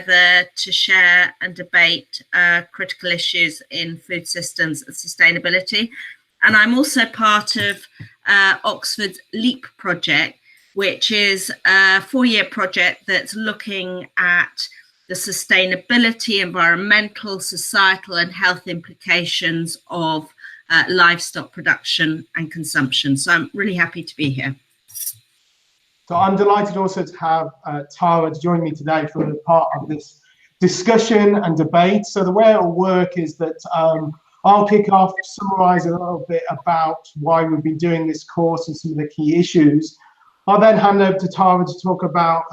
to share and debate critical issues in food systems and sustainability. And I'm also part of Oxford's LEAP project, which is a 4-year project that's looking at the sustainability, environmental, societal and health implications of livestock production and consumption. So I'm really happy to be here. So I'm delighted also to have Tara join me today for a part of this discussion and debate. So the way it'll work is that I'll kick off, summarize a little bit about why we've been doing this course and some of the key issues. I'll then hand over to Tara to talk about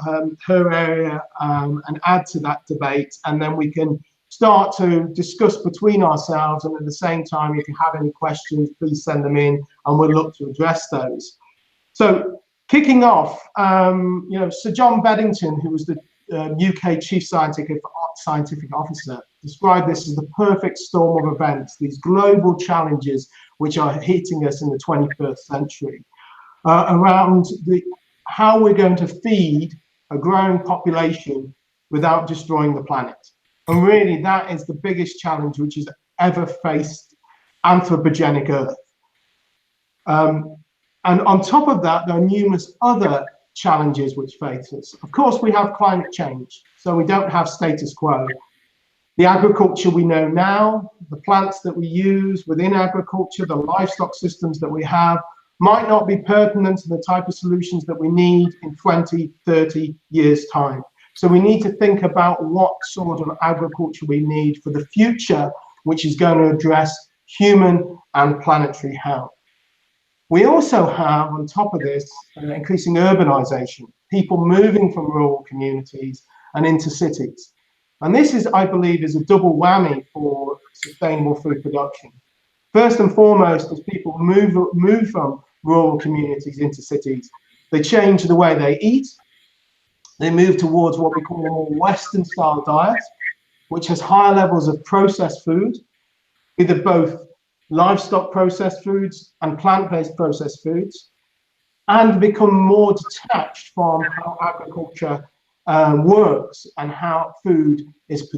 her area and add to that debate, and then we can start to discuss between ourselves, and at the same time, if you have any questions, please send them in and we'll look to address those. So kicking off, Sir John Beddington, who was the UK Chief Scientific Officer, described this as the perfect storm of events, these global challenges which are hitting us in the 21st century. Around how we're going to feed a growing population without destroying the planet. And really, that is the biggest challenge which has ever faced anthropogenic Earth. And on top of that, there are numerous other challenges which face us. Of course, we have climate change, so we don't have status quo. The agriculture we know now, the plants that we use within agriculture, the livestock systems that we have, might not be pertinent to the type of solutions that we need in 20, 30 years' time. So we need to think about what sort of agriculture we need for the future, which is going to address human and planetary health. We also have, on top of this, increasing urbanization, people moving from rural communities and into cities. And this is, I believe, is a double whammy for sustainable food production. First and foremost, as people move from rural communities into cities, they change the way they eat. They move towards what we call a more Western style diet, which has higher levels of processed food, either both livestock processed foods and plant-based processed foods, and become more detached from how agriculture works and how food is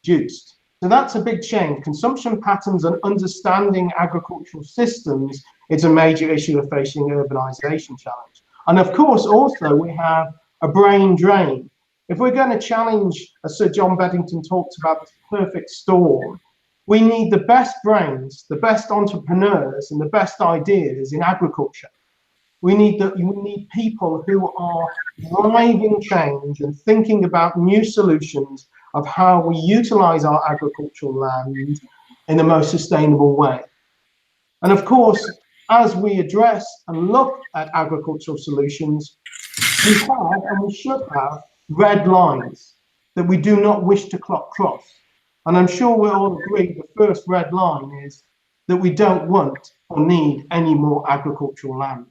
produced. So that's a big change. Consumption patterns and understanding agricultural systems is a major issue of facing urbanization challenge. And of course, also we have a brain drain. If we're going to challenge, as Sir John Beddington talks about, this perfect storm, we need the best brains, the best entrepreneurs, and the best ideas in agriculture. We need people who are driving change and thinking about new solutions of how we utilize our agricultural land in the most sustainable way. And of course, as we address and look at agricultural solutions, we have and we should have red lines that we do not wish to cross. And I'm sure we'll all agree the first red line is that we don't want or need any more agricultural land.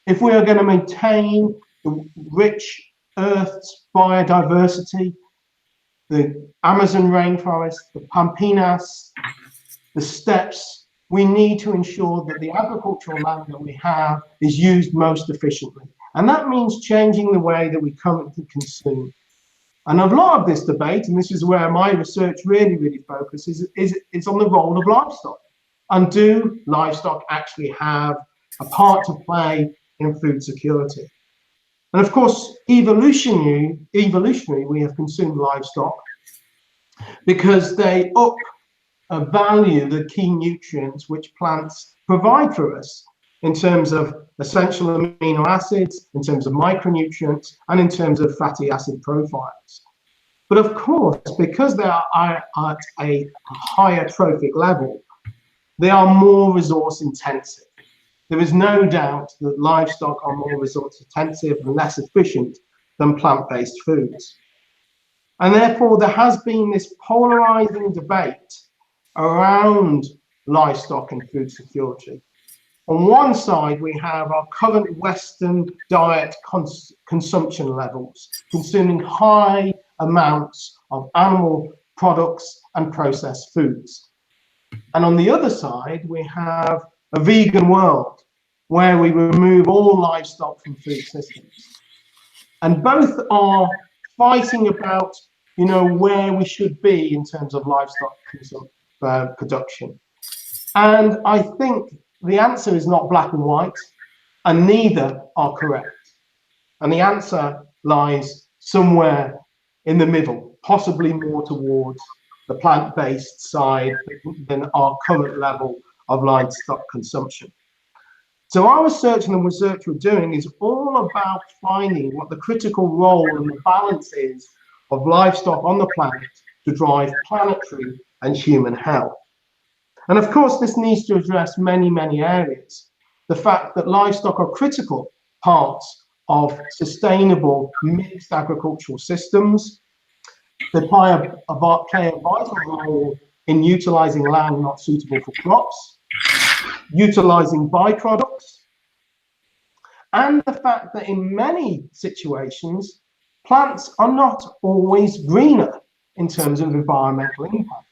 If we are going to maintain the rich Earth's biodiversity, the Amazon rainforest, the Pampinas, the steppes, we need to ensure that the agricultural land that we have is used most efficiently. And that means changing the way that we currently consume. And a lot of this debate, and this is where my research really focuses, is on the role of livestock. And do livestock actually have a part to play in food security? And of course, evolutionary, we have consumed livestock because they value the key nutrients which plants provide for us in terms of essential amino acids, in terms of micronutrients, and in terms of fatty acid profiles. But of course, because they are at a higher trophic level, they are more resource intensive. There is no doubt that livestock are more resource intensive and less efficient than plant-based foods. And therefore, there has been this polarizing debate around livestock and food security. On one side, we have our current Western diet consumption levels, consuming high amounts of animal products and processed foods. And on the other side, we have a vegan world where we remove all livestock from food systems. And both are fighting about you know, where we should be in terms of livestock production. And I think the answer is not black and white, and neither are correct. And the answer lies somewhere in the middle, possibly more towards the plant-based side than our current level of livestock consumption. So our research and the research we're doing is all about finding what the critical role and the balance is of livestock on the planet to drive planetary and human health. And of course, this needs to address many, many areas. The fact that livestock are critical parts of sustainable mixed agricultural systems. They play a vital role in utilizing land not suitable for crops, utilizing byproducts, and the fact that in many situations, plants are not always greener in terms of environmental impact.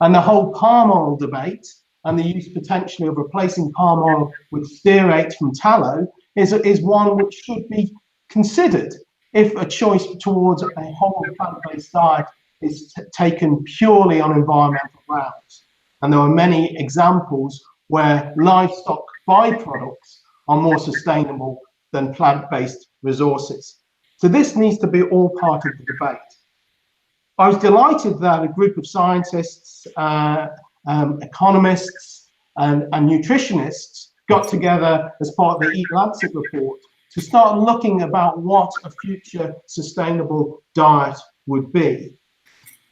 And the whole palm oil debate and the use potentially of replacing palm oil with stearate from tallow is one which should be considered if a choice towards a whole plant-based diet is taken purely on environmental grounds. And there are many examples where livestock byproducts are more sustainable than plant-based resources. So this needs to be all part of the debate. I was delighted that a group of scientists, economists, and nutritionists got together as part of the EAT-Lancet report to start looking about what a future sustainable diet would be.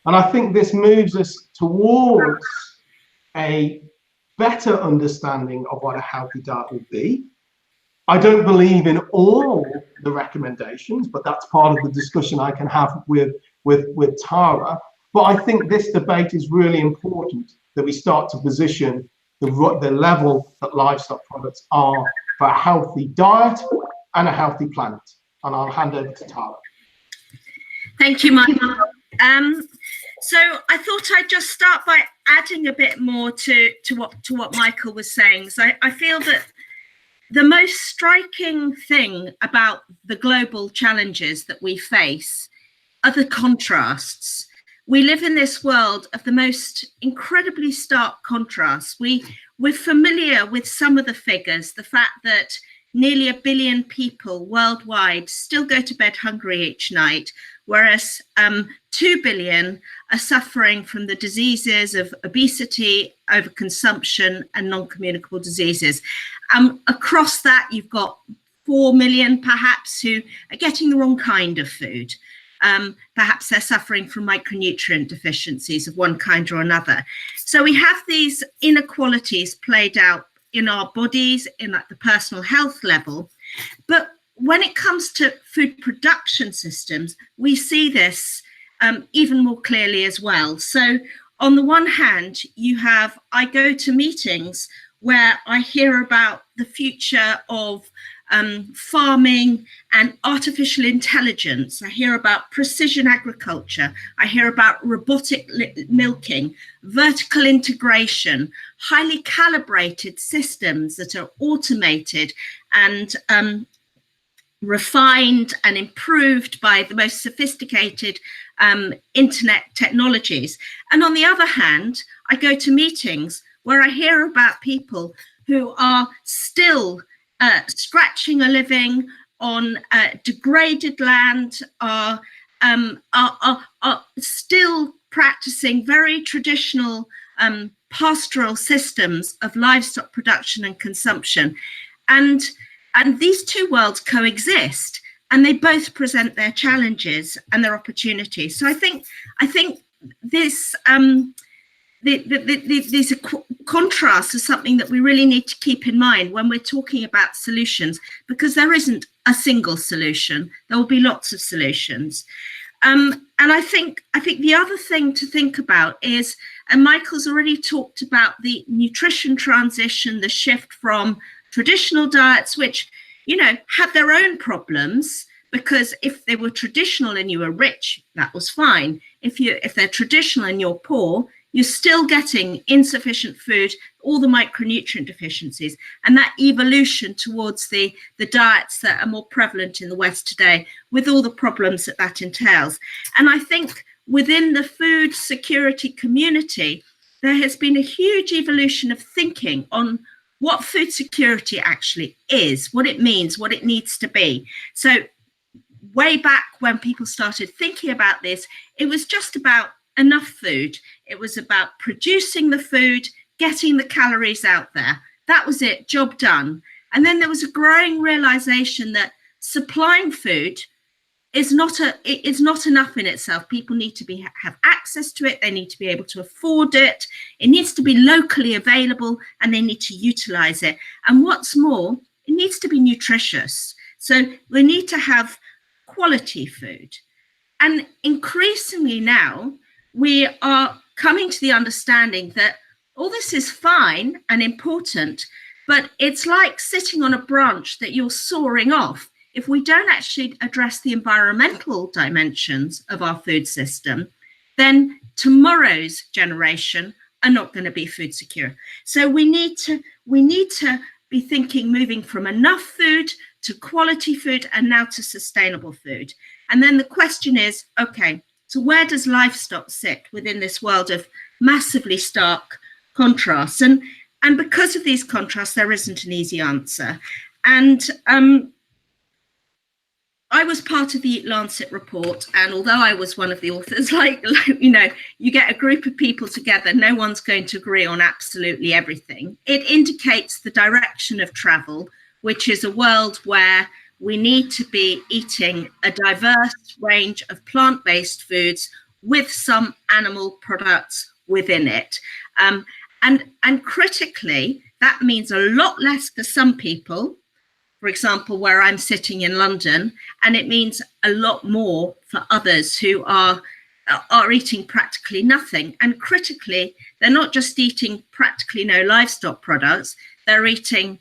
And I think this moves us towards a better understanding of what a healthy diet would be. I don't believe in all the recommendations, but that's part of the discussion I can have with Tara. But I think this debate is really important, that we start to position the level that livestock products are for a healthy diet and a healthy planet. And I'll hand over to Tara. Thank you, Michael. So I thought I'd just start by adding a bit more to what Michael was saying. So I feel that the most striking thing about the global challenges that we face are the contrasts. We live in this world of the most incredibly stark contrasts. We're familiar with some of the figures, the fact that nearly 1 billion people worldwide still go to bed hungry each night, whereas 2 billion are suffering from the diseases of obesity, overconsumption, and non-communicable diseases. Across that, you've got 4 million perhaps who are getting the wrong kind of food. Perhaps they're suffering from micronutrient deficiencies of one kind or another. So we have these inequalities played out in our bodies, in at the personal health level. But when it comes to food production systems, we see this even more clearly as well. So on the one hand, you have, I go to meetings where I hear about the future of farming and artificial intelligence. I hear about precision agriculture. I hear about robotic milking, vertical integration, highly calibrated systems that are automated and refined and improved by the most sophisticated internet technologies. And on the other hand, I go to meetings where I hear about people who are still scratching a living on degraded land, are still practicing very traditional pastoral systems of livestock production and consumption. And these two worlds coexist, and they both present their challenges and their opportunities. So I think this these contrasts are something that we really need to keep in mind when we're talking about solutions, because there isn't a single solution. There will be lots of solutions. And I think the other thing to think about is, and Michael's already talked about the nutrition transition, the shift from traditional diets, which, you know, had their own problems, because if they were traditional and you were rich, that was fine. If they're traditional and you're poor, you're still getting insufficient food, all the micronutrient deficiencies, and that evolution towards the diets that are more prevalent in the West today, with all the problems that entails. And I think within the food security community, there has been a huge evolution of thinking on what food security actually is, what it means, what it needs to be. So way back when people started thinking about this, it was just about enough food. It was about producing the food, getting the calories out there. That was it, job done. And then there was a growing realization that supplying food is not enough in itself. People need to have access to it. They need to be able to afford it. It needs to be locally available, and they need to utilize it. And what's more, it needs to be nutritious. So we need to have quality food. And increasingly now, we are coming to the understanding that all this is fine and important, but it's like sitting on a branch that you're soaring off. If we don't actually address the environmental dimensions of our food system, then tomorrow's generation are not going to be food secure. So we need to be thinking, moving from enough food to quality food, and now to sustainable food. And then the question is, okay, so where does livestock sit within this world of massively stark contrasts? And because of these contrasts, there isn't an easy answer. And I was part of the EAT-Lancet report, and although I was one of the authors, you get a group of people together, no one's going to agree on absolutely everything. It indicates the direction of travel, which is a world where we need to be eating a diverse range of plant-based foods with some animal products within it. And critically, that means a lot less for some people, for example, where I'm sitting in London, and it means a lot more for others who are eating practically nothing. And critically, they're not just eating practically no livestock products, they're eating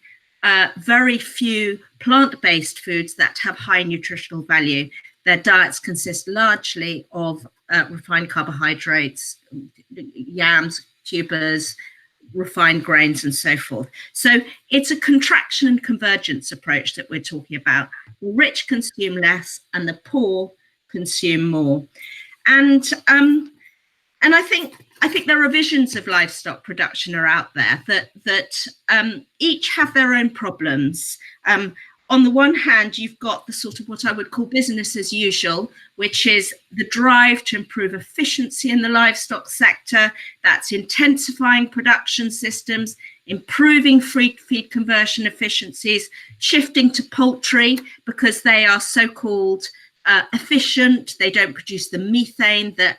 very few plant-based foods that have high nutritional value. Their diets consist largely of refined carbohydrates, yams, tubers, refined grains, and so forth. So it's a contraction and convergence approach that we're talking about. The rich consume less and the poor consume more. And I think there are visions of livestock production are out there that each have their own problems. On the one hand, you've got the sort of what I would call business as usual, which is the drive to improve efficiency in the livestock sector. That's intensifying production systems, improving feed conversion efficiencies, shifting to poultry because they are so-called efficient. They don't produce the methane that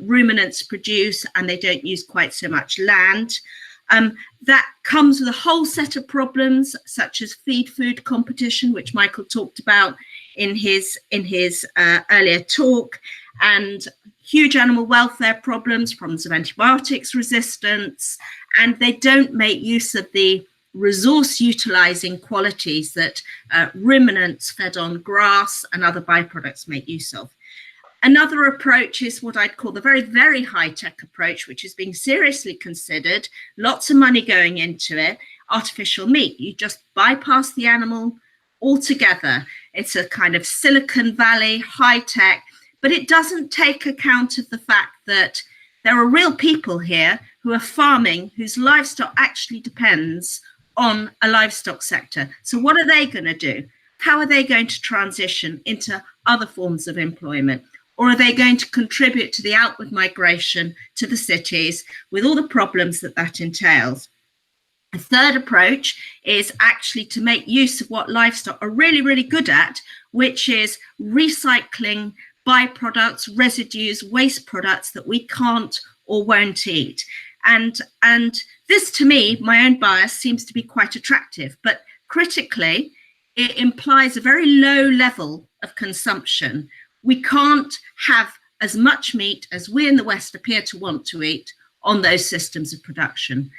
ruminants produce, and they don't use quite so much land. That comes with a whole set of problems, such as feed food competition, which Michael talked about in his earlier talk, and huge animal welfare problems of antibiotics resistance, and they don't make use of the resource utilizing qualities that ruminants fed on grass and other byproducts make use of. Another approach is what I'd call the very, very high-tech approach, which is being seriously considered, lots of money going into it, artificial meat. You just bypass the animal altogether. It's a kind of Silicon Valley, high-tech, but it doesn't take account of the fact that there are real people here who are farming, whose livestock actually depends on a livestock sector. So what are they going to do? How are they going to transition into other forms of employment? Or are they going to contribute to the outward migration to the cities with all the problems that entails? A third approach is actually to make use of what livestock are really, really good at, which is recycling byproducts, residues, waste products that we can't or won't eat. And this, to me, my own bias, seems to be quite attractive, but critically, it implies a very low level of consumption. We can't have as much meat as we in the West appear to want to eat on those systems of production.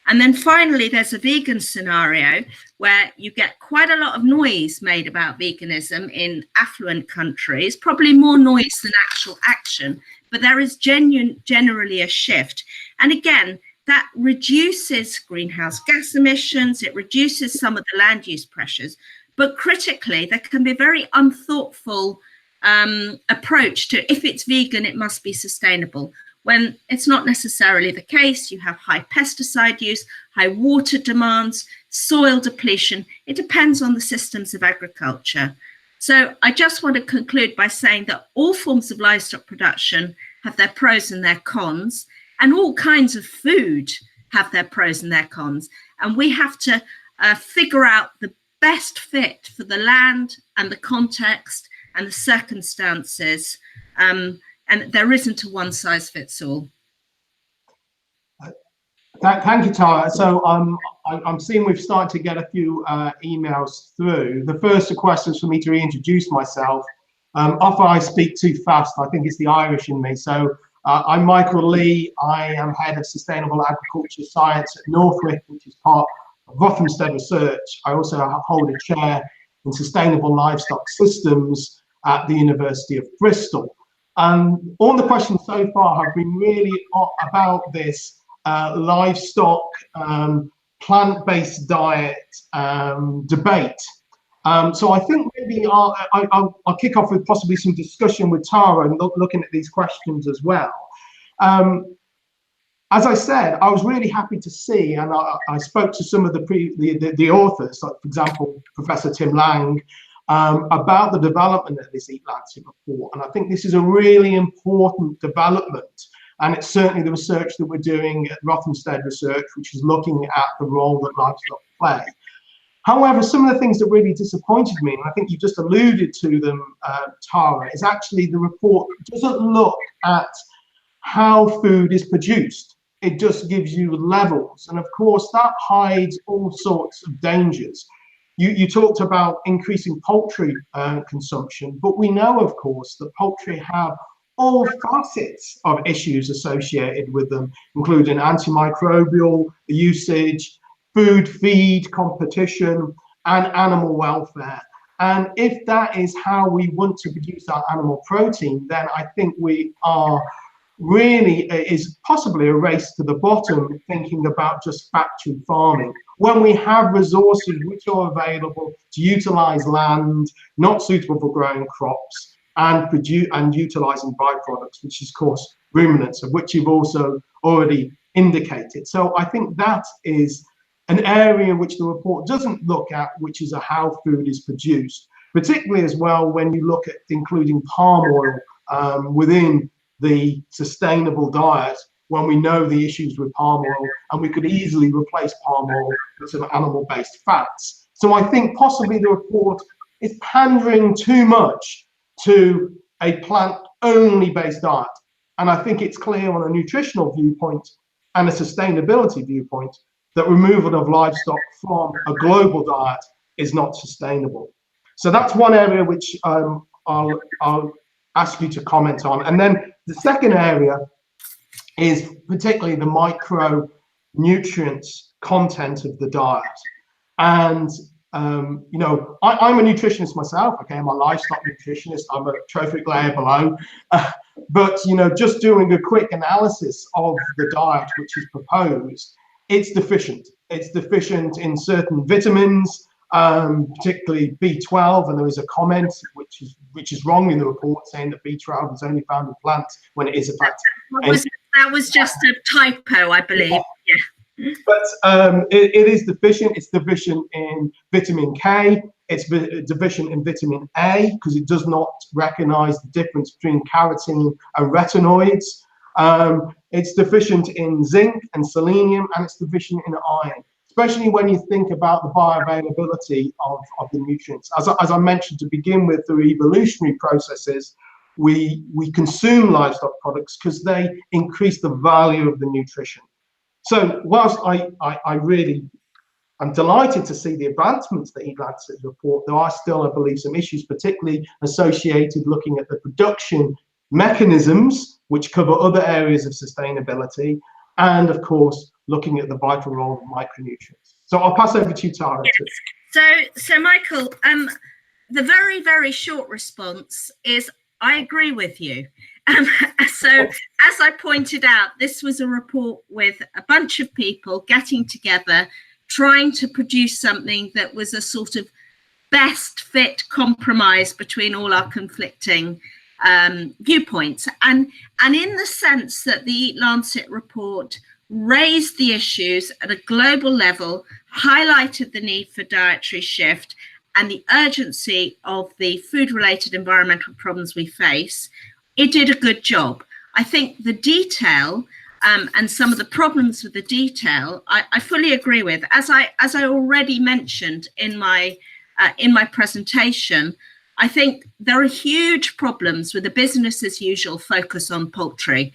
And then finally, there's a vegan scenario where you get quite a lot of noise made about veganism in affluent countries, probably more noise than actual action, but there is generally a shift. And again, that reduces greenhouse gas emissions, it reduces some of the land use pressures, but critically, there can be very unthoughtful approach to, if it's vegan, it must be sustainable, when it's not necessarily the case. You have high pesticide use, high water demands, soil depletion. It depends on the systems of agriculture. So I just want to conclude by saying that all forms of livestock production have their pros and their cons, and all kinds of food have their pros and their cons. And we have to figure out the best fit for the land and the context and the circumstances. And there isn't a one size fits all. Thank you, Tara. So I'm seeing we've started to get a few emails through. The first request is for me to reintroduce myself. Often I speak too fast. I think it's the Irish in me. So I'm Michael Lee. I am Head of Sustainable Agriculture Science at Northwick, which is part of Rothamsted Research. I also hold a chair in Sustainable Livestock Systems at the University of Bristol. All the questions so far have been really about this livestock plant-based diet debate. So I think maybe I'll kick off with possibly some discussion with Tara and looking at these questions as well. As I said, I was really happy to see, and I spoke to some of the authors, like for example, Professor Tim Lang, about the development of this EAT-Lancet report. And I think this is a really important development. And it's certainly the research that we're doing at Rothamsted Research, which is looking at the role that livestock play. However, some of the things that really disappointed me, and I think you just alluded to them, Tara, is actually the report doesn't look at how food is produced. It just gives you levels. And of course, that hides all sorts of dangers. You talked about increasing poultry consumption, but we know, of course, that poultry have all facets of issues associated with them, including antimicrobial usage, food feed competition, and animal welfare. And if that is how we want to produce our animal protein, then I think we are really, is possibly a race to the bottom, thinking about just factory farming, when we have resources which are available to utilize land not suitable for growing crops, and utilizing byproducts, which is, of course, ruminants, of which you've also already indicated. So I think that is an area which the report doesn't look at, which is how food is produced, particularly as well when you look at including palm oil within the sustainable diet, when we know the issues with palm oil, and we could easily replace palm oil with some animal-based fats. So I think possibly the report is pandering too much to a plant-only based diet. And I think it's clear on a nutritional viewpoint and a sustainability viewpoint that removal of livestock from a global diet is not sustainable. So that's one area which I'll ask you to comment on. And then the second area is particularly the micronutrients content of the diet. And you know, I'm a nutritionist myself. Okay, I'm a livestock nutritionist. I'm a trophic layer below. But you know, just doing a quick analysis of the diet which is proposed, it's deficient. It's deficient in certain vitamins, particularly B12. And there is a comment which is wrong in the report saying that B12 is only found in plants when it is a fact. That was just a typo, I believe. Yeah. But it is deficient. It's deficient in vitamin K. It's deficient in vitamin A because it does not recognize the difference between carotene and retinoids. It's deficient in zinc and selenium, and it's deficient in iron, especially when you think about the bioavailability of the nutrients. As I mentioned to begin with, through evolutionary processes, we consume livestock products because they increase the value of the nutrition. So whilst I'm delighted to see the advancements that EAT-Lancet report, there are still, I believe, some issues, particularly associated looking at the production mechanisms, which cover other areas of sustainability, and of course, looking at the vital role of micronutrients. So I'll pass over to you, Tara. So Michael, the very, very short response is I agree with you. So as I pointed out, this was a report with a bunch of people getting together, trying to produce something that was a sort of best fit compromise between all our conflicting viewpoints. And in the sense that the EAT-Lancet report raised the issues at a global level, highlighted the need for dietary shift and the urgency of the food-related environmental problems we face, it did a good job. I think the detail and some of the problems with the detail, I fully agree with. As I already mentioned in my presentation, I think there are huge problems with the business as usual focus on poultry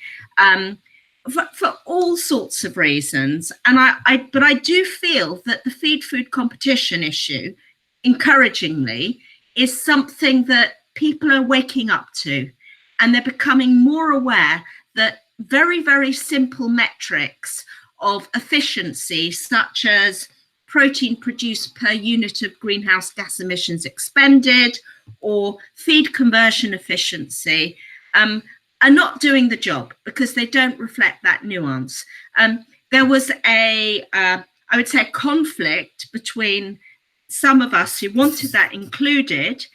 for all sorts of reasons. And but I do feel that the feed-food competition issue, encouragingly, is something that people are waking up to, and they're becoming more aware that very, very simple metrics of efficiency, such as protein produced per unit of greenhouse gas emissions expended or feed conversion efficiency, are not doing the job because they don't reflect that nuance. There was I would say, a conflict between some of us who wanted that included,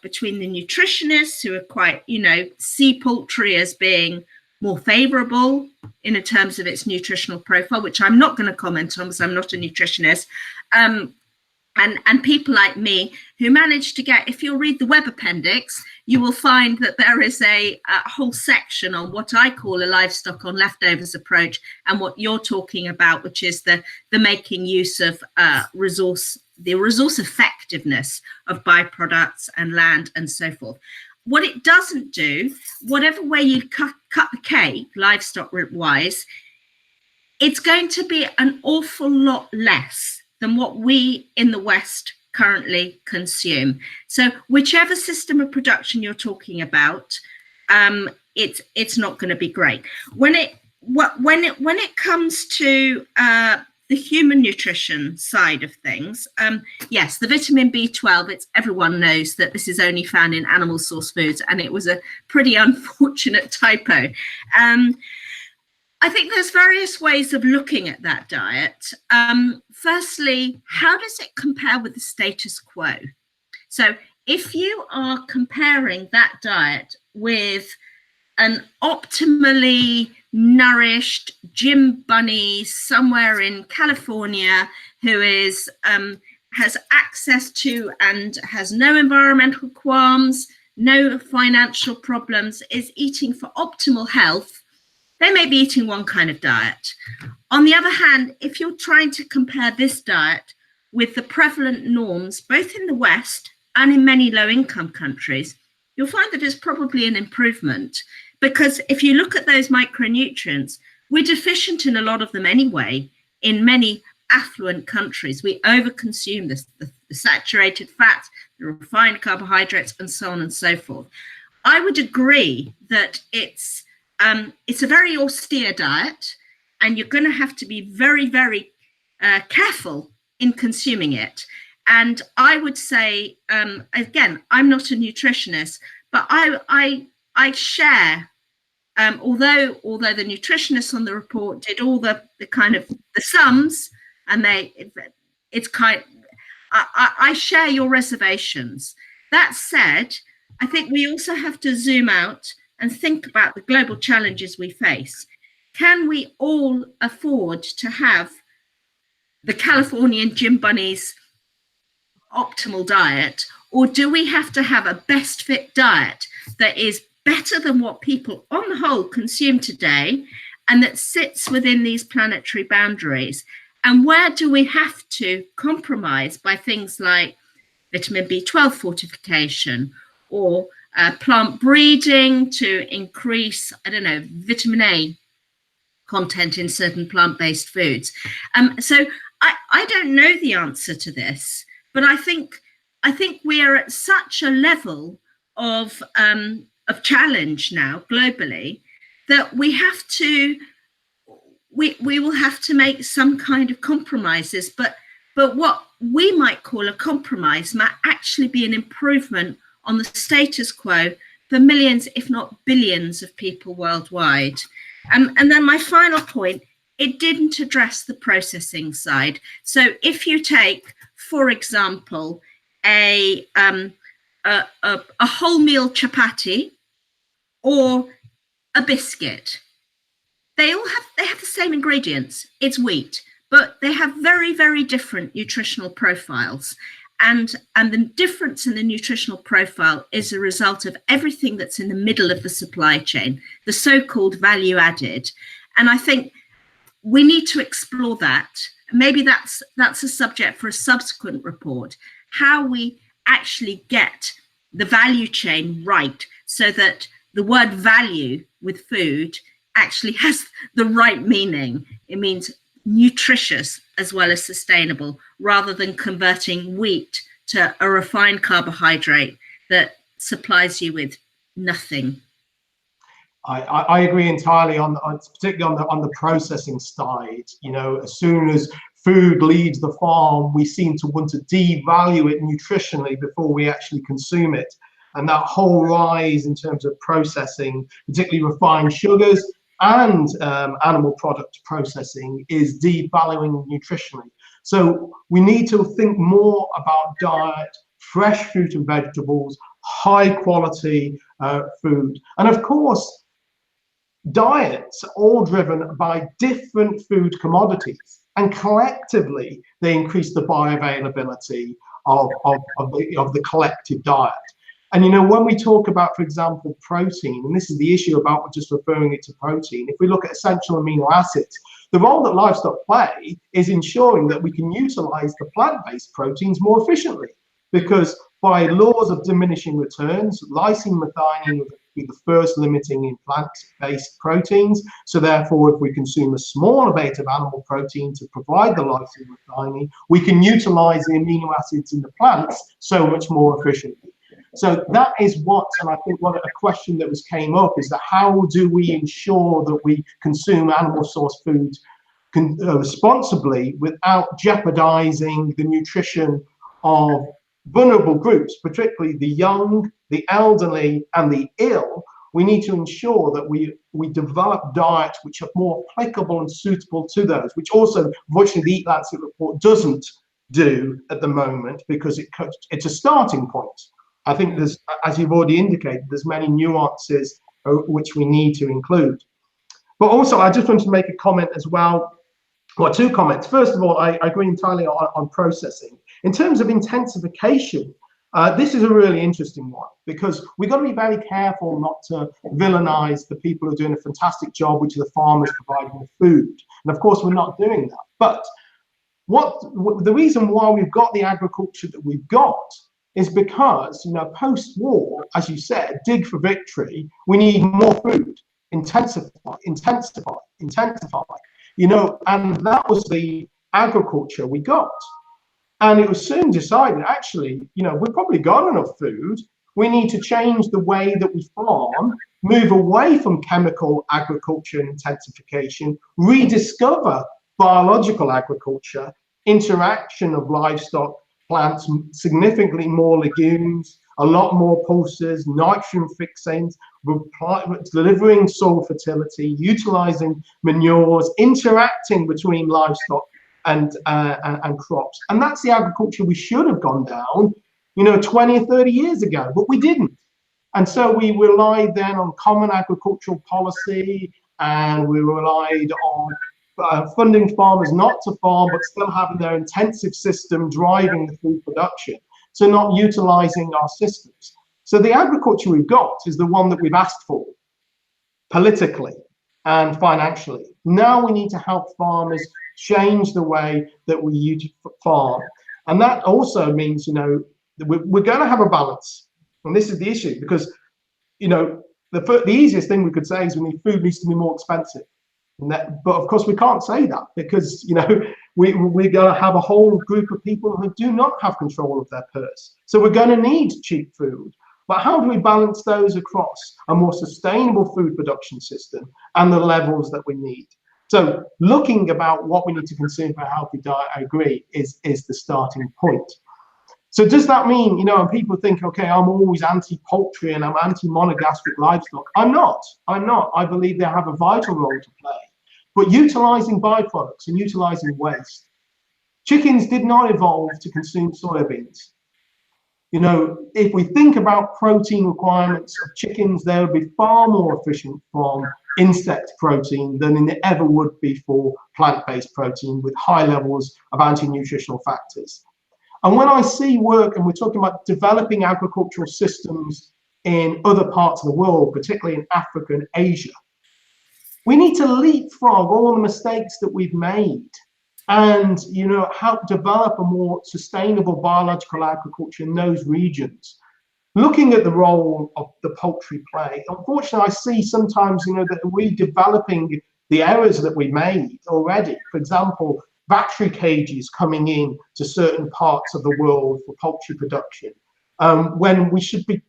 between the nutritionists who are quite, see poultry as being more favorable in terms of its nutritional profile, which I'm not going to comment on because I'm not a nutritionist, and people like me who managed to get, if you'll read the web appendix, you will find that there is a whole section on what I call a livestock on leftovers approach, and what you're talking about, which is the making use of the resource effectiveness of byproducts and land and so forth. What it doesn't do, whatever way you cut the cake, livestock wise, it's going to be an awful lot less than what we in the West currently consume. So whichever system of production you're talking about, it's not going to be great. When it comes to the human nutrition side of things, yes, the vitamin B12, everyone knows that this is only found in animal source foods, and it was a pretty unfortunate typo. I think there's various ways of looking at that diet. Firstly, how does it compare with the status quo? So if you are comparing that diet with an optimally nourished gym bunny somewhere in California who is has access to and has no environmental qualms, no financial problems, is eating for optimal health, they may be eating one kind of diet. On the other hand, if you're trying to compare this diet with the prevalent norms, both in the West and in many low-income countries, you'll find that it's probably an improvement. Because if you look at those micronutrients, we're deficient in a lot of them anyway. In many affluent countries, we overconsume the saturated fats, the refined carbohydrates, and so on and so forth. I would agree that it's a very austere diet, and you're going to have to be very, very careful in consuming it. And I would say, again, I'm not a nutritionist, but I share, although the nutritionists on the report did all the kind of the sums, and I share your reservations. That said, I think we also have to zoom out and think about the global challenges we face. Can we all afford to have the Californian gym bunny's optimal diet, or do we have to have a best fit diet that is better than what people on the whole consume today and that sits within these planetary boundaries? And where do we have to compromise by things like vitamin B12 fortification or plant breeding to increase, vitamin A content in certain plant-based foods? So I don't know the answer to this, but I think we are at such a level of challenge now globally that we will have to make some kind of compromises, but what we might call a compromise might actually be an improvement on the status quo for millions, if not billions, of people worldwide. And then my final point, it didn't address the processing side. So if you take, for example, a wholemeal chapati or a biscuit. They have the same ingredients. It's wheat, but they have very, very different nutritional profiles. And the difference in the nutritional profile is a result of everything that's in the middle of the supply chain, the so-called value added. And I think we need to explore that. Maybe that's a subject for a subsequent report, how we actually get the value chain right so that the word value with food actually has the right meaning. It means nutritious as well as sustainable, rather than converting wheat to a refined carbohydrate that supplies you with nothing. I agree entirely particularly on the processing side. You know, as soon as food leaves the farm, we seem to want to devalue it nutritionally before we actually consume it. And that whole rise in terms of processing, particularly refined sugars and animal product processing, is devaluing nutritionally. So we need to think more about diet, fresh fruit and vegetables, high quality food. And of course, diets are all driven by different food commodities, and collectively they increase the bioavailability of the collective diet. And you know, when we talk about, for example, protein, and this is the issue about just referring it to protein, if we look at essential amino acids, the role that livestock play is ensuring that we can utilize the plant-based proteins more efficiently, because by laws of diminishing returns, lysine methionine would be the first limiting in plant-based proteins. So therefore, if we consume a smaller bit of animal protein to provide the lysine methionine, we can utilize the amino acids in the plants so much more efficiently. So that is what, and I think one of the question that came up is that how do we ensure that we consume animal source food responsibly without jeopardizing the nutrition of vulnerable groups, particularly the young, the elderly, and the ill. We need to ensure that we develop diets which are more applicable and suitable to those, which also, unfortunately, the EAT-Lancet report doesn't do at the moment, because it's a starting point. I think there's, as you've already indicated, there's many nuances which we need to include. But also, I just wanted to make a comment as well, or two comments. First of all, I agree entirely on processing. In terms of intensification, this is a really interesting one, because we've got to be very careful not to villainize the people who are doing a fantastic job, which are the farmers providing the food. And of course, we're not doing that. But the reason why we've got the agriculture that we've got is because, you know, post-war, as you said, dig for victory, we need more food, intensify, you know, and that was the agriculture we got. And it was soon decided, actually, you know, we've probably got enough food. We need to change the way that we farm, move away from chemical agriculture and intensification, rediscover biological agriculture, interaction of livestock, plants, significantly more legumes, a lot more pulses, nitrogen fixings, delivering soil fertility, utilizing manures, interacting between livestock and crops. And that's the agriculture we should have gone down, you know, 20 or 30 years ago, but we didn't. And so we relied then on common agricultural policy, and we relied on funding farmers not to farm, but still having their intensive system driving the food production. So not utilizing our systems. So the agriculture we've got is the one that we've asked for, politically and financially. Now we need to help farmers change the way that we farm. And that also means, you know, we're going to have a balance. And this is the issue, because, you know, the easiest thing we could say is food needs to be more expensive. But of course we can't say that, because, you know, we're going to have a whole group of people who do not have control of their purse. So we're going to need cheap food. But how do we balance those across a more sustainable food production system and the levels that we need? So looking about what we need to consume for a healthy diet, I agree, is the starting point. So does that mean, you know, and people think, okay, I'm always anti-poultry and I'm anti-monogastric livestock. I'm not. I believe they have a vital role to play. But utilizing byproducts and utilizing waste. Chickens did not evolve to consume soybeans. You know, if we think about protein requirements of chickens, they would be far more efficient from insect protein than it ever would be for plant-based protein with high levels of anti-nutritional factors. And when I see work, and we're talking about developing agricultural systems in other parts of the world, particularly in Africa and Asia, we need to leapfrog all the mistakes that we've made and, you know, help develop a more sustainable biological agriculture in those regions. Looking at the role of the poultry play, unfortunately, I see sometimes, you know, that we're developing the errors that we made already. For example, battery cages coming in to certain parts of the world for poultry production, when we should be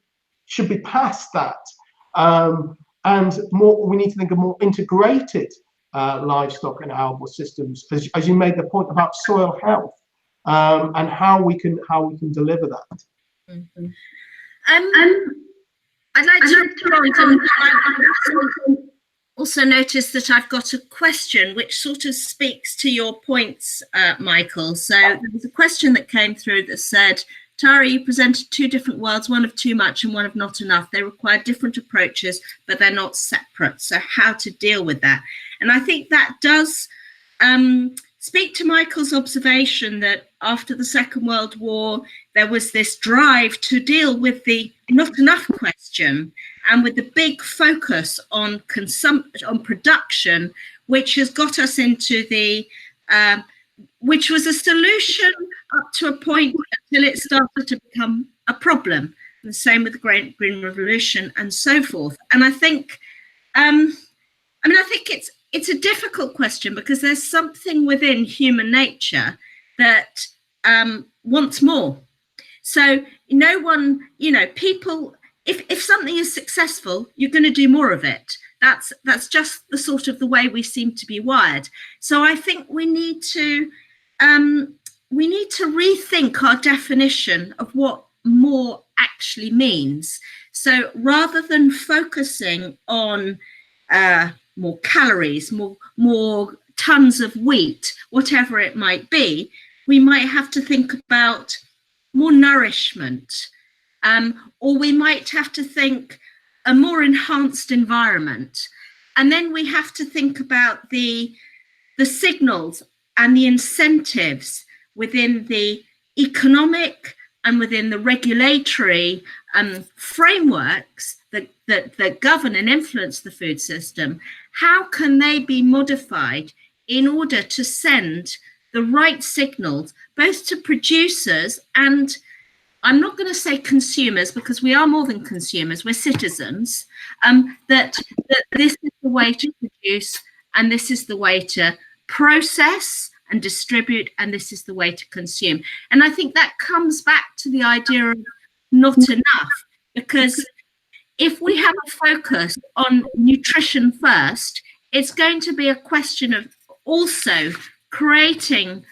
past that. And more, we need to think of more integrated livestock and animal systems, as you made the point about soil health, and how we can deliver that. Mm-hmm. I'd like to also notice that I've got a question which sort of speaks to your points, Michael. So there was a question that came through that said, Tara, you presented two different worlds, one of too much and one of not enough. They require different approaches, but they're not separate. So how to deal with that? And I think that does speak to Michael's observation that after the Second World War, there was this drive to deal with the not enough question and with the big focus on production, which has got us into the which was a solution up to a point until it started to become a problem. And the same with the Green Revolution and so forth. And I think, I think it's a difficult question because there's something within human nature that wants more. So no one, you know, people, if something is successful, you're going to do more of it. That's just the sort of the way we seem to be wired. So I think we need to rethink our definition of what more actually means. So rather than focusing on more calories, more tons of wheat, whatever it might be, we might have to think about more nourishment, or we might have to think a more enhanced environment. And then we have to think about the signals and the incentives within the economic and within the regulatory frameworks that govern and influence the food system. How can they be modified in order to send the right signals, both to producers and, I'm not going to say consumers because we are more than consumers, we're citizens, that this is the way to produce and this is the way to process and distribute and this is the way to consume. And I think that comes back to the idea of not enough, because if we have a focus on nutrition first, it's going to be a question of also creating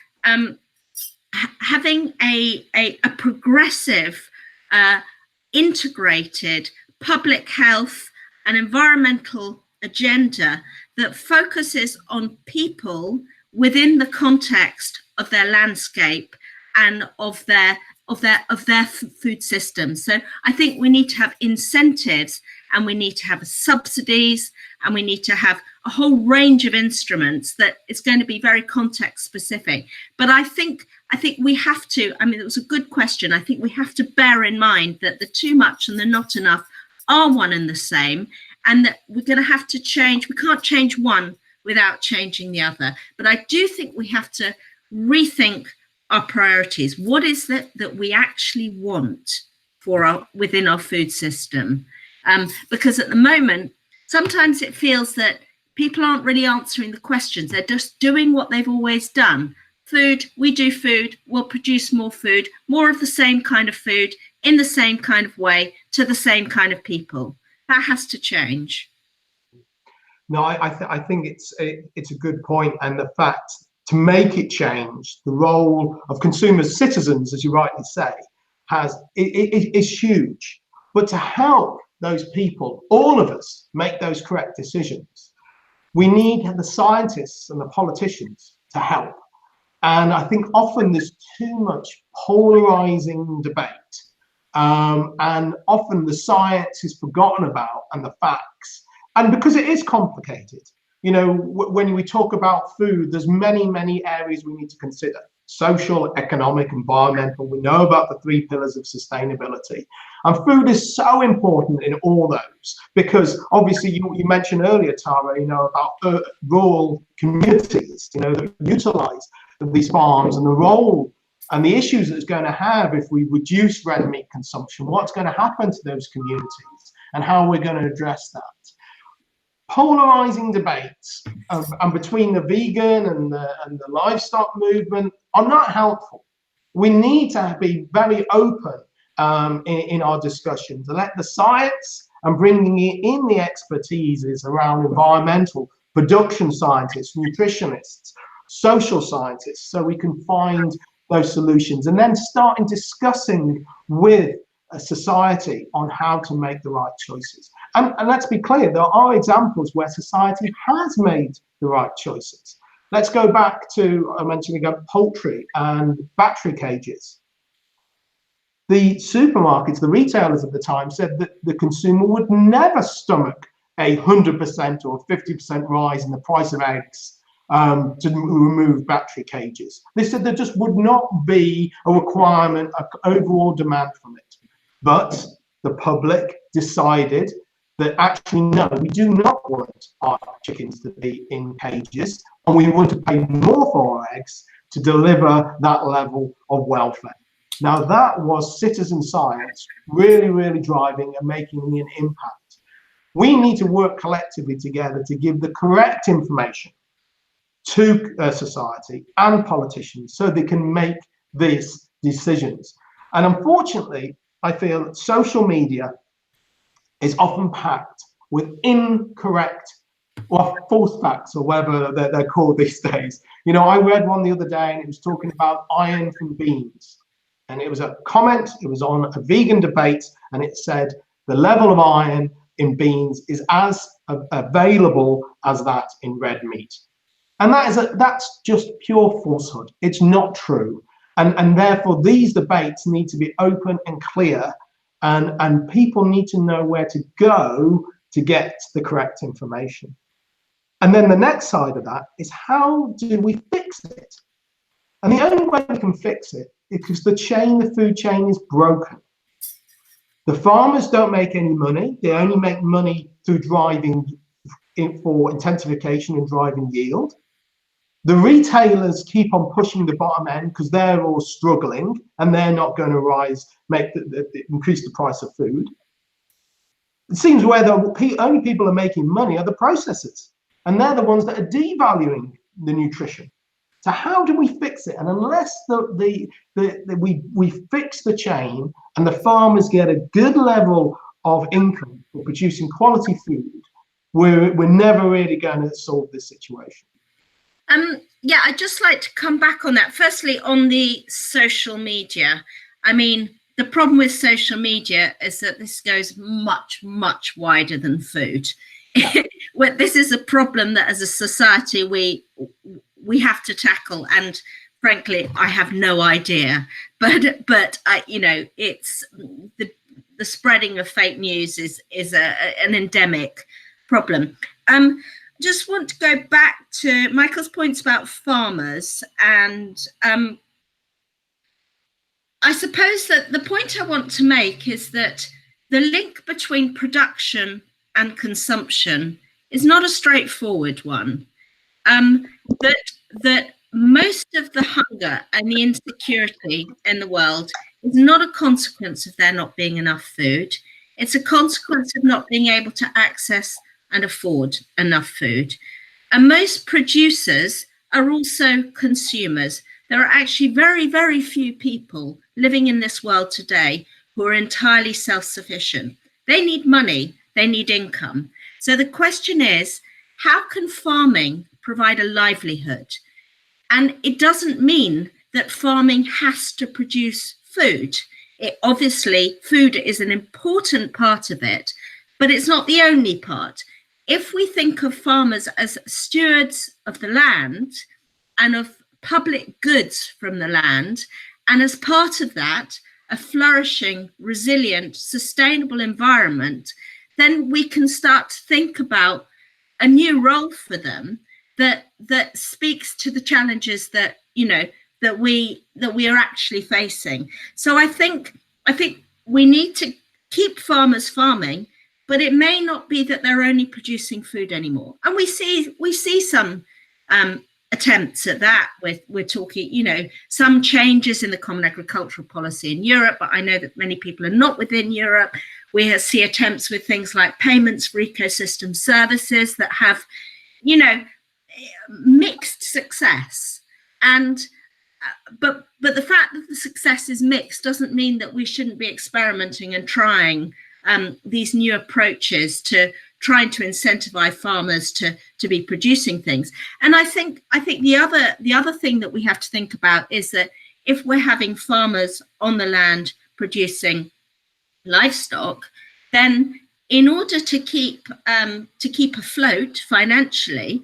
having a progressive, integrated public health and environmental agenda that focuses on people within the context of their landscape and of their food system. So I think we need to have incentives and we need to have subsidies and we need to have a whole range of instruments that it's going to be very context specific. But I think we have to, I mean, it was a good question. I think we have to bear in mind that the too much and the not enough are one and the same, and that we're going to have to change. We can't change one without changing the other. But I do think we have to rethink our priorities. What is that we actually want for within our food system? Because at the moment, sometimes it feels that people aren't really answering the questions. They're just doing what they've always done. Food, we do food, we'll produce more food, more of the same kind of food, in the same kind of way, to the same kind of people. That has to change. No, I think it's a good point, and the fact to make it change, the role of consumers, citizens, as you rightly say, is huge. But to help those people, all of us, make those correct decisions, we need the scientists and the politicians to help. And I think often there's too much polarizing debate And often the science is forgotten about and the facts. And because it is complicated, you know, when we talk about food, there's many areas we need to consider: social, economic, environmental. We know about the 3 pillars of sustainability. And food is so important in all those, because obviously you mentioned earlier, Tara, you know, about rural communities, you know, that utilize these farms, and the role and the issues that it's going to have if we reduce red meat consumption. What's going to happen to those communities and how we're going to address that. Polarizing debates and between the vegan and the livestock movement are not helpful. We need to be very open in our discussions, and let the science and bringing in the expertises around environmental, production scientists, nutritionists, social scientists, so we can find those solutions, and then starting discussing with a society on how to make the right choices. And let's be clear, there are examples where society has made the right choices. Let's go back to, I mentioned again, poultry and battery cages. The supermarkets, the retailers at the time, said that the consumer would never stomach a 100% or 50% rise in the price of eggs to remove battery cages. They said there just would not be a requirement, an overall demand from it. But the public decided that actually, no, we do not want our chickens to be in cages, and we want to pay more for our eggs to deliver that level of welfare. Now, that was citizen science really driving and making an impact. We need to work collectively together to give the correct information to society and politicians so they can make these decisions. And unfortunately, I feel that social media is often packed with incorrect or false facts, or whatever they're called these days. You know, I read one the other day and it was talking about iron from beans. And it was a comment, it was on a vegan debate, and it said the level of iron in beans is as available as that in red meat. And that's just pure falsehood. It's not true. And therefore, these debates need to be open and clear, and people need to know where to go to get the correct information. And then the next side of that is, how do we fix it? And the only way we can fix it is because the food chain is broken. The farmers don't make any money. They only make money through driving for intensification and driving yield. The retailers keep on pushing the bottom end because they're all struggling and they're not going to increase the price of food. It seems where the only people are making money are the processors, and they're the ones that are devaluing the nutrition. So how do we fix it? And unless we fix the chain and the farmers get a good level of income for producing quality food, we're never really going to solve this situation. Yeah, I'd just like to come back on that. Firstly, on the social media. I mean, the problem with social media is that this goes much wider than food. This is a problem that as a society we have to tackle, and frankly, I have no idea. But you know, it's the spreading of fake news is an endemic problem. Just want to go back to Michael's points about farmers, and I suppose that the point I want to make is that the link between production and consumption is not a straightforward one. That most of the hunger and the insecurity in the world is not a consequence of there not being enough food. It's a consequence of not being able to access and afford enough food. And most producers are also consumers. There are actually very few people living in this world today who are entirely self-sufficient. They need money, they need income. So the question is, how can farming provide a livelihood? And it doesn't mean that farming has to produce food. Obviously, food is an important part of it, but it's not the only part. If we think of farmers as stewards of the land and of public goods from the land, and as part of that, a flourishing, resilient, sustainable environment, then we can start to think about a new role for them that speaks to the challenges that, you know, that we are actually facing. So I think we need to keep farmers farming, but it may not be that they're only producing food anymore. And we see some attempts at that. We're talking, you know, some changes in the common agricultural policy in Europe, but I know that many people are not within Europe. We see attempts with things like payments for ecosystem services that have, you know, mixed success. And but the fact that the success is mixed doesn't mean that we shouldn't be experimenting and trying these new approaches to trying to incentivize farmers to be producing things. And I think the other thing that we have to think about is that if we're having farmers on the land producing livestock, then in order to keep afloat financially,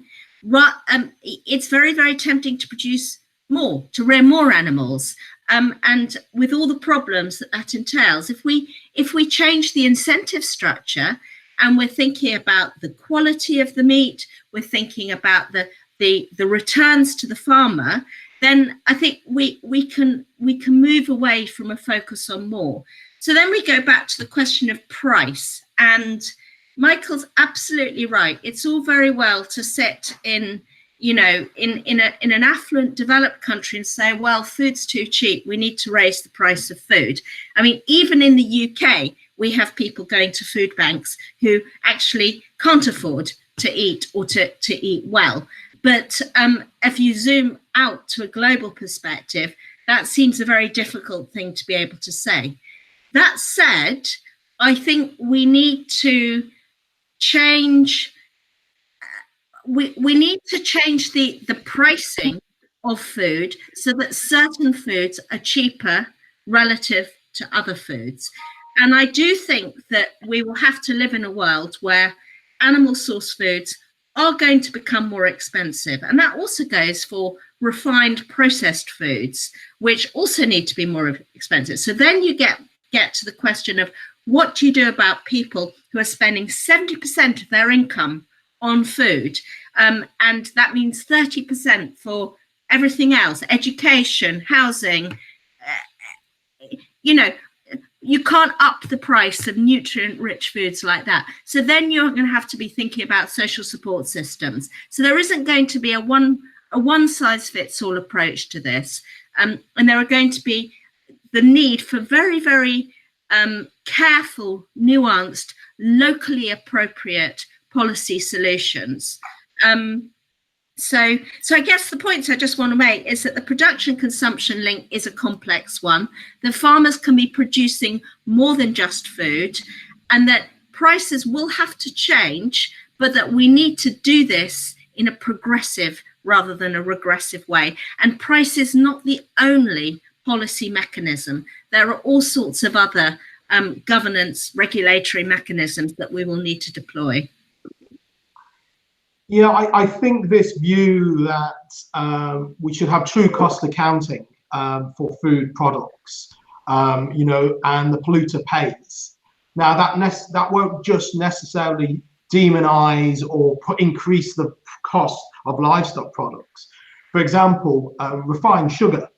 it's very, very tempting to produce more, to rear more animals, and with all the problems that entails, if we change the incentive structure and we're thinking about the quality of the meat, we're thinking about the returns to the farmer, then I think we can move away from a focus on more. So then we go back to the question of price, and Michael's absolutely right. It's all very well to sit in, you know, in an affluent developed country and say, well, food's too cheap, we need to raise the price of food. I mean, even in the UK, we have people going to food banks who actually can't afford to eat or to eat well. But if you zoom out to a global perspective, that seems a very difficult thing to be able to say. That said, I think we need to change. We need to change the pricing of food so that certain foods are cheaper relative to other foods. And I do think that we will have to live in a world where animal source foods are going to become more expensive. And that also goes for refined processed foods, which also need to be more expensive. So then you get to the question of what do you do about people who are spending 70% of their income on food? And that means 30% for everything else, education, housing. You know, you can't up the price of nutrient-rich foods like that. So then you're going to have to be thinking about social support systems. So there isn't going to be a one-size-fits-all approach to this. And there are going to be the need for very, very careful, nuanced, locally appropriate policy solutions. So I guess the points I just want to make is that the production consumption link is a complex one. The farmers can be producing more than just food, and that prices will have to change, but that we need to do this in a progressive rather than a regressive way. And price is not the only policy mechanism. There are all sorts of other governance, regulatory mechanisms that we will need to deploy. Yeah, I think this view that we should have true cost accounting for food products, you know, and the polluter pays. Now that won't just necessarily demonize or increase the cost of livestock products. For example, refined sugar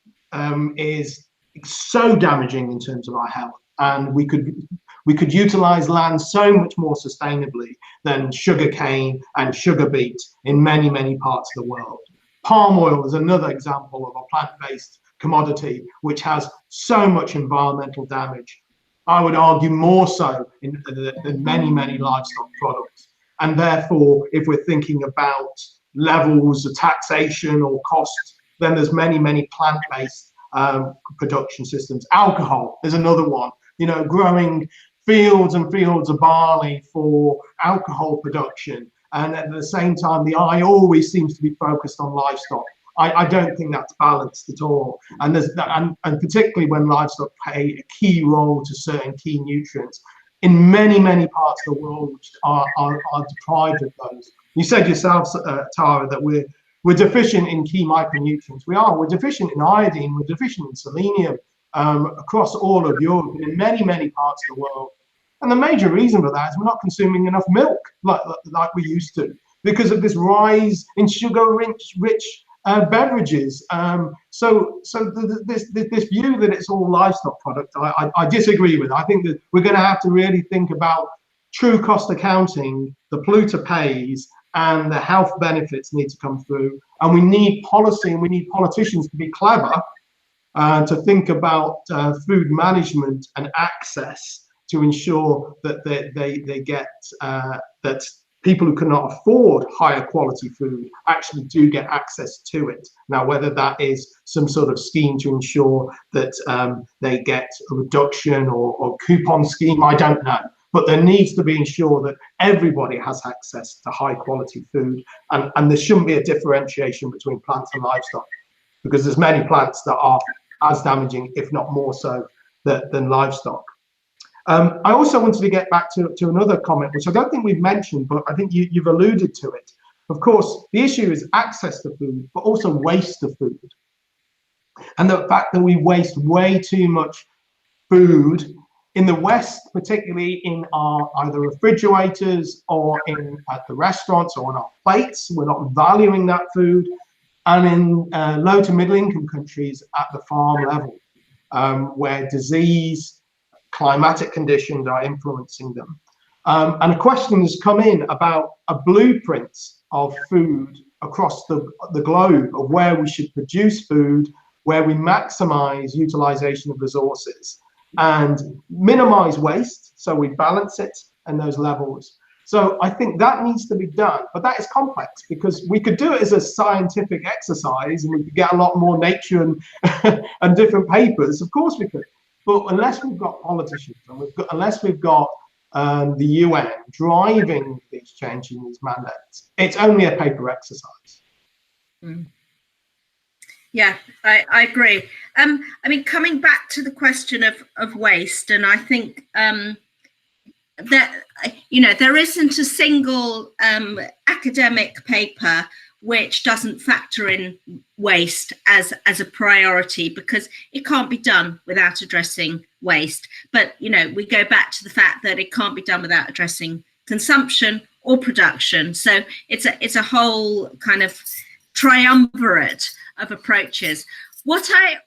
is so damaging in terms of our health, and we could utilize land so much more sustainably than sugarcane and sugar beet in many, many parts of the world. Palm oil is another example of a plant-based commodity which has so much environmental damage. I would argue more so than many, many livestock products. And therefore, if we're thinking about levels of taxation or costs, then there's many, many plant-based production systems. Alcohol is another one. You know, growing fields and fields of barley for alcohol production, and at the same time the eye always seems to be focused on livestock. I don't think that's balanced at all, and and particularly when livestock play a key role to certain key nutrients in many, many parts of the world which are deprived of those. You said yourself, Tara, that we're deficient in key micronutrients. We're deficient in iodine, we're deficient in selenium. across all of Europe and in many, many parts of the world. And the major reason for that is we're not consuming enough milk like we used to, because of this rise in sugar-rich beverages. So this view that it's all livestock product, I disagree with. I think that we're going to have to really think about true cost accounting, the polluter pays, and the health benefits need to come through. And we need policy, and we need politicians to be clever, to think about food management and access to ensure that they get that people who cannot afford higher quality food actually do get access to it. Now, whether that is some sort of scheme to ensure that they get a reduction or coupon scheme, I don't know. But there needs to be ensured that everybody has access to high quality food, and there shouldn't be a differentiation between plants and livestock, because there's many plants that are as damaging, if not more so, than livestock. I also wanted to get back to another comment, which I don't think we've mentioned, but I think you've alluded to it. Of course, the issue is access to food, but also waste of food. And the fact that we waste way too much food in the West, particularly in our either refrigerators or at the restaurants or on our plates. We're not valuing that food. And in low to middle income countries at the farm level, where disease, climatic conditions are influencing them. And a question has come in about a blueprint of food across the globe, of where we should produce food, where we maximize utilization of resources and minimize waste, so we balance it and those levels. So I think that needs to be done, but that is complex, because we could do it as a scientific exercise and we could get a lot more nature and different papers, of course we could. But unless we've got politicians and unless we've got the UN driving these changes, these mandates, it's only a paper exercise. Mm. Yeah, I agree. I mean, coming back to the question of waste, and I think that, you know, there isn't a single academic paper which doesn't factor in waste as a priority, because it can't be done without addressing waste. But, you know, we go back to the fact that it can't be done without addressing consumption or production. So it's a whole kind of triumvirate of approaches. What I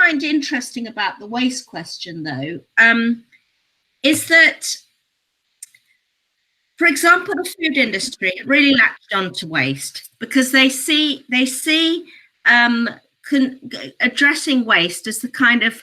find interesting about the waste question, though, is that, for example, the food industry really latched onto waste because they see addressing waste as the kind of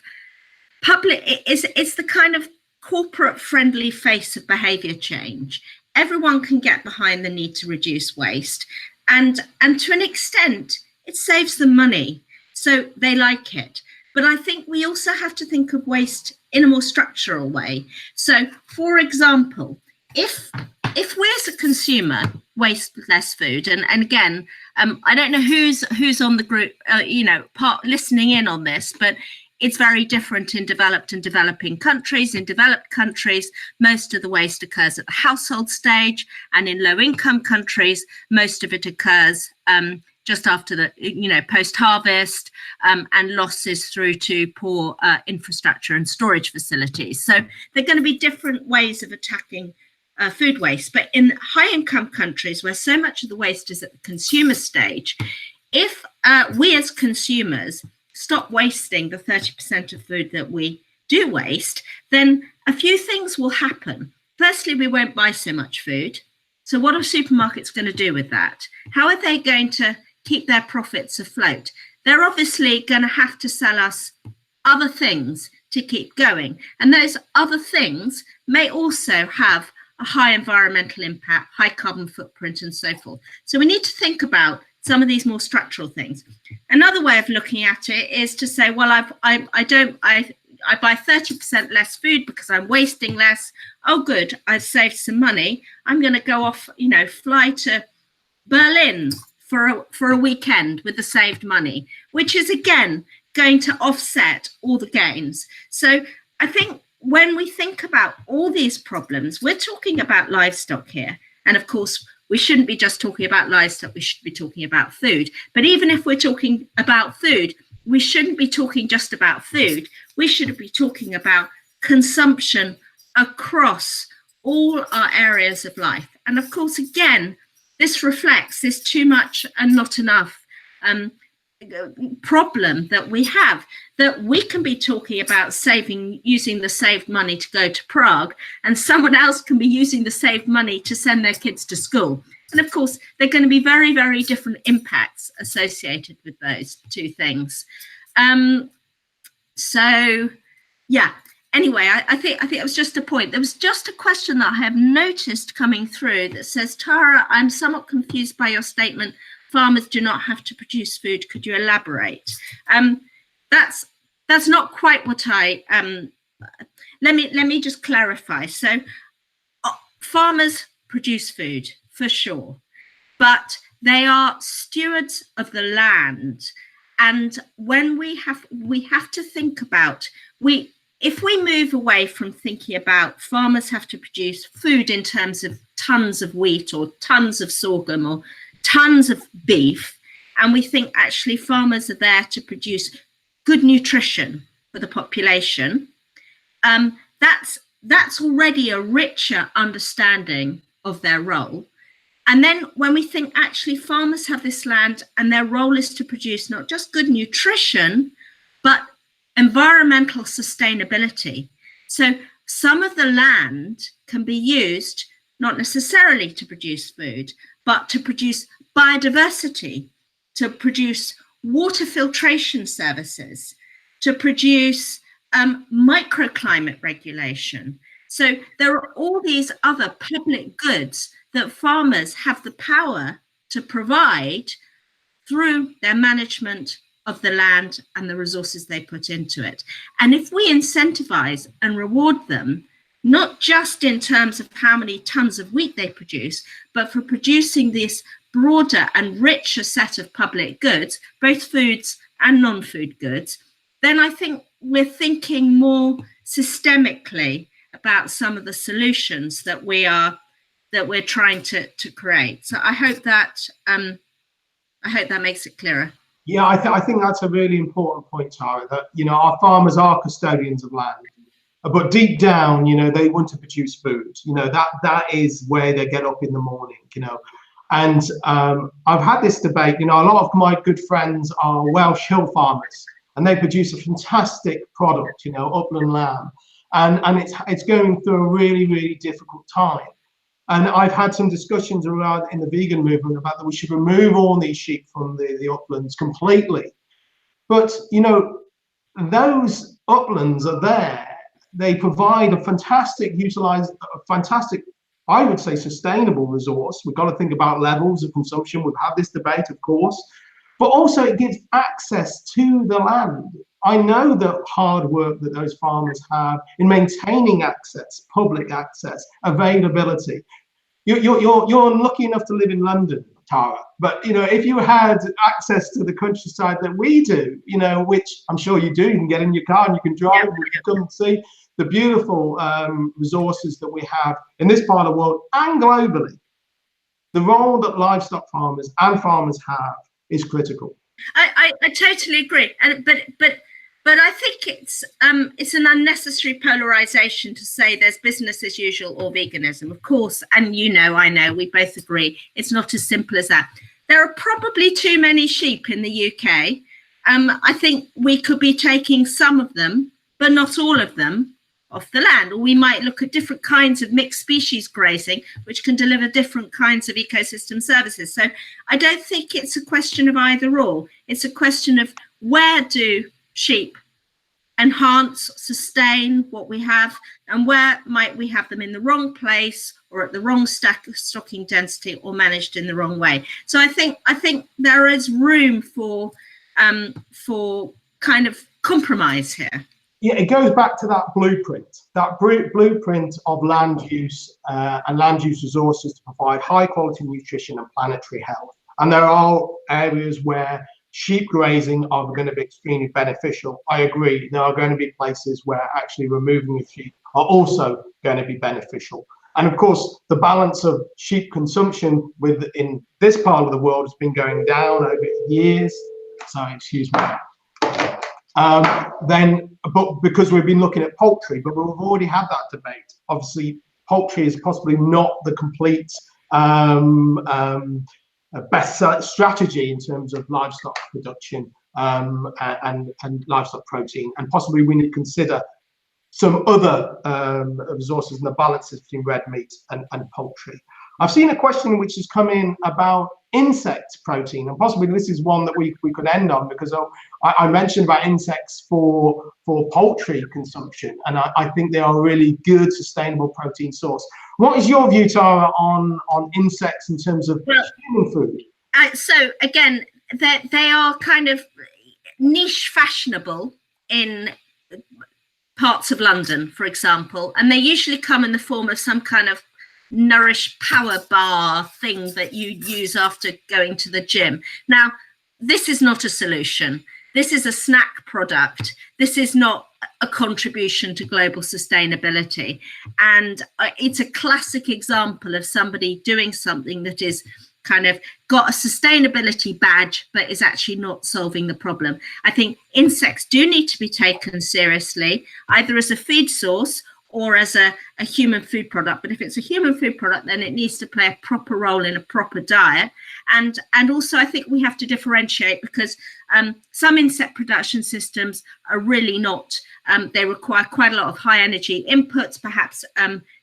public, it's the kind of corporate friendly face of behavior change. Everyone can get behind the need to reduce waste, and to an extent it saves them money, so they like it. But I think we also have to think of waste in a more structural way. So, for example, if we as a consumer waste less food, and again, I don't know who's on the group, listening in on this, but it's very different in developed and developing countries. In developed countries, most of the waste occurs at the household stage, and in low-income countries, most of it occurs just after the, post-harvest, and losses through to poor infrastructure and storage facilities. So there are going to be different ways of attacking food waste. But in high-income countries, where so much of the waste is at the consumer stage, if we as consumers stop wasting the 30% of food that we do waste, then a few things will happen. Firstly, we won't buy so much food. So what are supermarkets going to do with that? How are they going to keep their profits afloat? They're obviously going to have to sell us other things to keep going. And those other things may also have a high environmental impact, high carbon footprint, and so forth. So we need to think about some of these more structural things. Another way of looking at it is to say, well, I buy 30% less food because I'm wasting less. Oh, good, I've saved some money. I'm going to go off, fly to Berlin for a weekend with the saved money, which is again going to offset all the gains. So I think when we think about all these problems, we're talking about livestock here. And of course, we shouldn't be just talking about livestock, we should be talking about food. But even if we're talking about food, we shouldn't be talking just about food. We should be talking about consumption across all our areas of life. And of course, again, this reflects this too much and not enough problem that we have, that we can be talking about using the saved money to go to Prague, and someone else can be using the saved money to send their kids to school. And of course, there are going to be very, very different impacts associated with those two things. So, yeah. Anyway, I think it was just a point. There was just a question that I have noticed coming through that says, Tara, I'm somewhat confused by your statement. Farmers do not have to produce food. Could you elaborate? That's not quite what I. Let me just clarify. So, farmers produce food for sure, but they are stewards of the land, and when we have to think about if we move away from thinking about farmers have to produce food in terms of tons of wheat or tons of sorghum or tons of beef, and we think actually farmers are there to produce good nutrition for the population, that's already a richer understanding of their role. And then when we think actually farmers have this land and their role is to produce not just good nutrition, but environmental sustainability. So some of the land can be used not necessarily to produce food, but to produce biodiversity, to produce water filtration services, to produce microclimate regulation. So there are all these other public goods that farmers have the power to provide through their management of the land and the resources they put into it. And if we incentivize and reward them, not just in terms of how many tons of wheat they produce, but for producing this broader and richer set of public goods, both foods and non-food goods, then I think we're thinking more systemically about some of the solutions that we're trying to create. So I hope that makes it clearer. Yeah, I think that's a really important point, Tara, that, our farmers are custodians of land, but deep down, they want to produce food. That is where they get up in the morning, And I've had this debate, a lot of my good friends are Welsh hill farmers, and they produce a fantastic product, upland lamb, and it's going through a really, really difficult time. And I've had some discussions around in the vegan movement about that we should remove all these sheep from the uplands completely. But, those uplands are there. They provide a fantastic, I would say, sustainable resource. We've got to think about levels of consumption. We've had this debate, of course, but also it gives access to the land. I know the hard work that those farmers have in maintaining access, public access, availability. You're lucky enough to live in London, Tara, but if you had access to the countryside that we do, which I'm sure you do, you can get in your car and you can drive, you can come and see the beautiful resources that we have in this part of the world and globally. The role that livestock farmers and farmers have is critical. I totally agree, but I think it's an unnecessary polarization to say there's business as usual or veganism. Of course, and I know, we both agree it's not as simple as that. There are probably too many sheep in the UK. I think we could be taking some of them, but not all of them, off the land. Or we might look at different kinds of mixed species grazing, which can deliver different kinds of ecosystem services. So I don't think it's a question of either or. It's a question of where do sheep enhance, sustain what we have, and where might we have them in the wrong place or at the wrong stocking density or managed in the wrong way. So I think there is room for kind of compromise here. Yeah, it goes back to that blueprint of land use and land use resources to provide high quality nutrition and planetary health. And there are areas where sheep grazing are going to be extremely beneficial. I agree. There are going to be places where actually removing the sheep are also going to be beneficial. And of course, the balance of sheep consumption in this part of the world has been going down over years. Sorry, excuse me. but because we've been looking at poultry, but we've already had that debate. Obviously, poultry is possibly not the complete best strategy in terms of livestock production and livestock protein, and possibly we need to consider some other resources and the balances between red meat and poultry. I've seen a question which has come in about insect protein, and possibly this is one that we could end on, because I mentioned about insects for poultry consumption, and I think they are a really good sustainable protein source. What is your view, Tara, on insects in terms of human food? So again, they are kind of niche fashionable in parts of London, for example, and they usually come in the form of some kind of Nourish power bar thing that you use after going to the gym. Now, this is not a solution. This is a snack product. This is not a contribution to global sustainability. And it's a classic example of somebody doing something that is kind of got a sustainability badge, but is actually not solving the problem. I think insects do need to be taken seriously, either as a feed source or as a human food product. But if it's a human food product, then it needs to play a proper role in a proper diet. And also, I think we have to differentiate, because some insect production systems are really not, they require quite a lot of high energy inputs, perhaps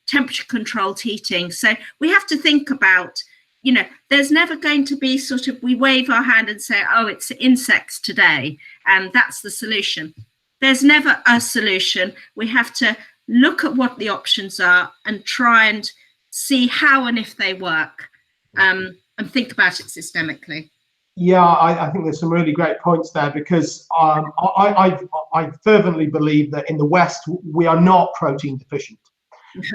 temperature controlled heating. So we have to think about, you know, there's never going to be sort of, we wave our hand and say, oh, it's insects today, and that's the solution. There's never a solution. We have to look at what the options are and try and see how and if they work, and think about it systemically. Yeah, I think there's some really great points there, because I fervently believe that in the West we are not protein deficient.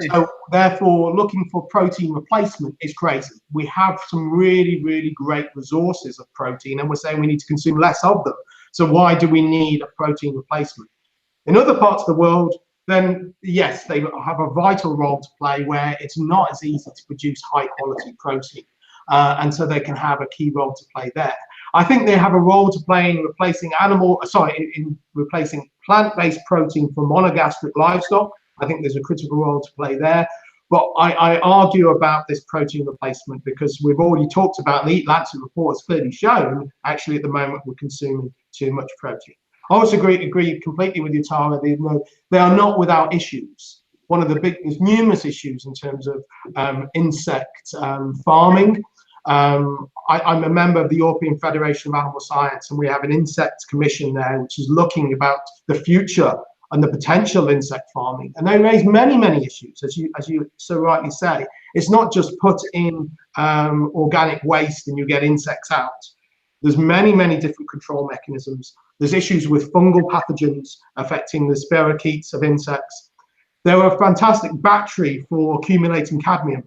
So therefore, looking for protein replacement is crazy. We have some really, really great resources of protein, and we're saying we need to consume less of them. So why do we need a protein replacement? In other parts of the world, then yes, they have a vital role to play where it's not as easy to produce high quality protein. And so they can have a key role to play there. I think they have a role to play in replacing in replacing plant-based protein for monogastric livestock. I think there's a critical role to play there. But I argue about this protein replacement because we've already talked about, the EAT-Lancet report has clearly shown, actually at the moment we're consuming too much protein. I also agree completely with you, Tara. They are not without issues. One of the there's numerous issues in terms of insect farming. I'm a member of the European Federation of Animal Science, and we have an insect commission there, which is looking about the future and the potential of insect farming. And they raise many, many issues, as you so rightly say. It's not just put in organic waste and you get insects out. There's many, many different control mechanisms. There's issues with fungal pathogens affecting the spirochetes of insects. They're a fantastic battery for accumulating cadmium.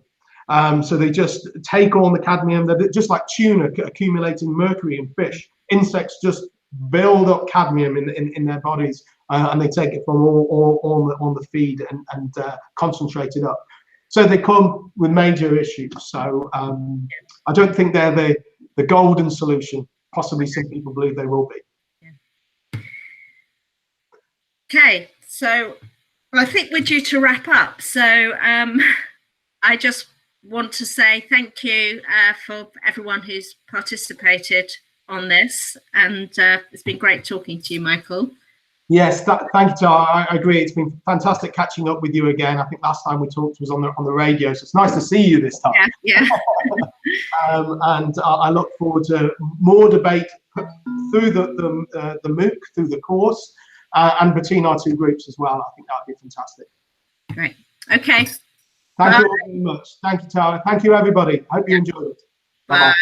So they just take on the cadmium. They're just like tuna accumulating mercury in fish. Insects just build up cadmium in their bodies, and they take it from all on the feed and concentrate it up. So they come with major issues. So I don't think they're the golden solution. Possibly some people believe they will be. Yeah. Okay, so I think we're due to wrap up. So I just want to say thank you for everyone who's participated on this, and it's been great talking to you, Michael. Yes, thank you, Tara. I agree. It's been fantastic catching up with you again. I think last time we talked was on the radio, so it's nice to see you this time. Yeah. And I look forward to more debate through the MOOC, through the course, and between our two groups as well. I think that would be fantastic. Great. Okay. Thank you all very much. Thank you, Tara. Thank you, everybody. Hope you enjoyed it. Bye-bye.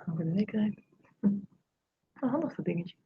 Hangi ne kadar? Aha, nasıl dingetje?